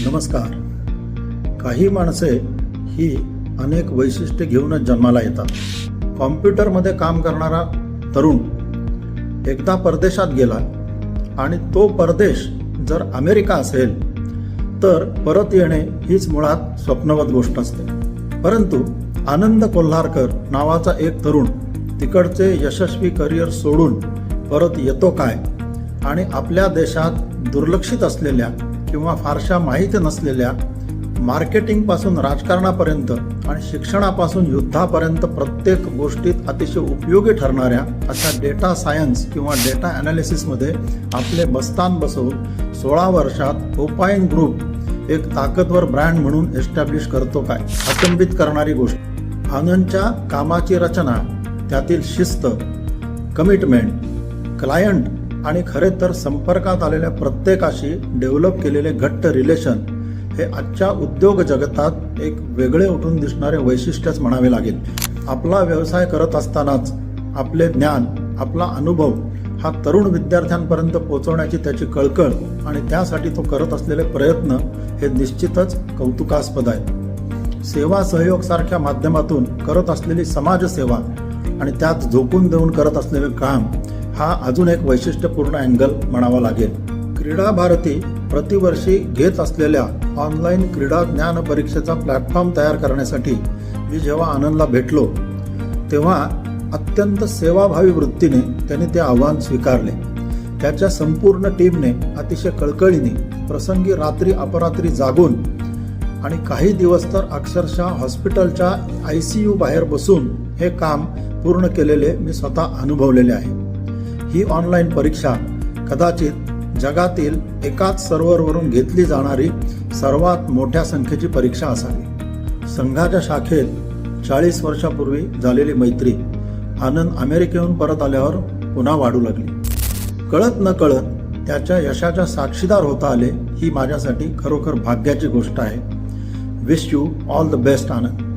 नमस्कार. काही माणसे ही अनेक वैशिष्ट्ये घेऊनच जन्माला येतात. कॉम्प्युटरमध्ये काम करणारा तरुण एकदा परदेशात गेला आणि तो परदेश जर अमेरिका असेल तर परत येणे हीच मुळात स्वप्नवत गोष्ट असते. परंतु आनंद कोल्हारकर नावाचा एक तरुण तिकडचे यशस्वी करिअर सोडून परत येतो काय आणि आपल्या देशात दुर्लक्षित असलेल्या किंवा फारशा माहिती नसलेल्या मार्केटिंगपासून राजकारणापर्यंत आणि शिक्षणापासून युद्धापर्यंत प्रत्येक गोष्टीत अतिशय उपयोगी ठरणाऱ्या अशा डेटा सायन्स किंवा डेटा ॲनालिसिसमध्ये आपले बस्तान बसवून 16 वर्षात ओपाइन ग्रुप एक ताकदवर ब्रँड म्हणून एस्टॅब्लिश करतो काय, अचंबित करणारी गोष्ट. आनंदच्या कामाची रचना, त्यातील शिस्त, कमिटमेंट, क्लायंट आणि खरे तर संपर्कात आलेल्या प्रत्येकाशी डेव्हलप केलेले घट्ट रिलेशन हे आजच्या उद्योग जगतात एक वेगळे उठून दिसणारे वैशिष्ट्यच म्हणावे लागेल. आपला व्यवसाय करत असतानाच आपले ज्ञान, आपला अनुभव हा तरुण विद्यार्थ्यांपर्यंत पोहोचवण्याची त्याची कळकळ आणि त्यासाठी तो करत असलेले प्रयत्न हे निश्चितच कौतुकास्पद आहे. सेवा सहयोग सारख्या माध्यमातून करत असलेली समाजसेवा आणि त्यात झोकून देऊन करत असलेले काम हा अजून एक वैशिष्ट्यपूर्ण अँगल म्हणावा लागेल. क्रीडा भारती प्रतिवर्षी घेत असलेल्या ऑनलाईन क्रीडा ज्ञान परीक्षेचा प्लॅटफॉर्म तयार करण्यासाठी मी जेव्हा आनंदला भेटलो तेव्हा अत्यंत सेवाभावी वृत्तीने त्याने ते आव्हान स्वीकारले. त्याच्या संपूर्ण टीमने अतिशय कळकळीने प्रसंगी रात्री अपरात्री जागून आणि काही दिवस तर अक्षरशः हॉस्पिटलच्या ICU बाहेर बसून हे काम पूर्ण केलेले मी स्वतः अनुभवलेले आहे. ही ऑनलाईन परीक्षा कदाचित जगातील एकाच सर्व्हरवरून घेतली जाणारी सर्वात मोठ्या संख्येची परीक्षा असावी. संघाच्या शाखेत 40 वर्षापूर्वी झालेली मैत्री आनंद अमेरिकेहून परत आल्यावर पुन्हा वाढू लागली. कळत न कळत त्याच्या यशाच्या साक्षीदार होता आले ही माझ्यासाठी खरोखर भाग्याची गोष्ट आहे. Wish you all the best Anand.